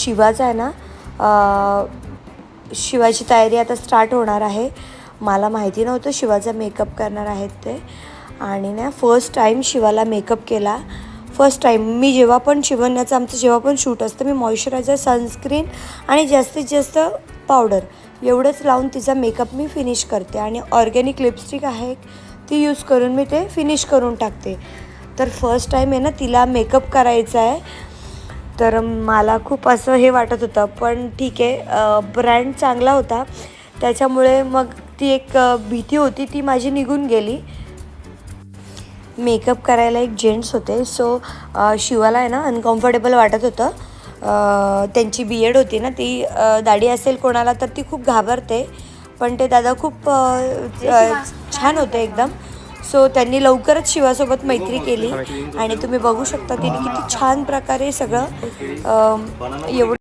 शिवाचा आहे ना शिवाची तयारी आता स्टार्ट होणार आहे. मला माहिती नव्हतं शिवाचा मेकअप करणार आहेत ते. आणि ना फर्स्ट टाईम शिवाला मेकअप केला. फर्स्ट टाईम मी जेव्हा पण शिवण्याचं आमचं जेव्हा पण शूट असतं मी मॉइश्चरायझर, सनस्क्रीन आणि जास्तीत जास्त पावडर एवढंच लावून तिचा मेकअप मी फिनिश करते. आणि ऑर्गॅनिक लिपस्टिक आहे ती यूज करून मी ते फिनिश करून टाकते. तर फर्स्ट टाईम आहे ना तिला मेकअप करायचा आहे. तर मला खूप असं हे वाटत होतं, पण ठीक आहे, ब्रँड चांगला होता त्याच्यामुळे मग ती एक भीती होती ती माझी निघून गेली. मेकअप करायला एक जेंट्स होते. सो शिवाला आहे ना अनकम्फर्टेबल वाटत होतं. त्यांची बीएड होती ना ती दाढी असेल कोणाला तर ती खूप घाबरते, पण ते दादा खूप छान होते एकदम. सो त्यांनी लवकरच शिवासोबत मैत्री केली आणि तुम्ही बघू शकता तिने किती छान प्रकारे सगळं एवढं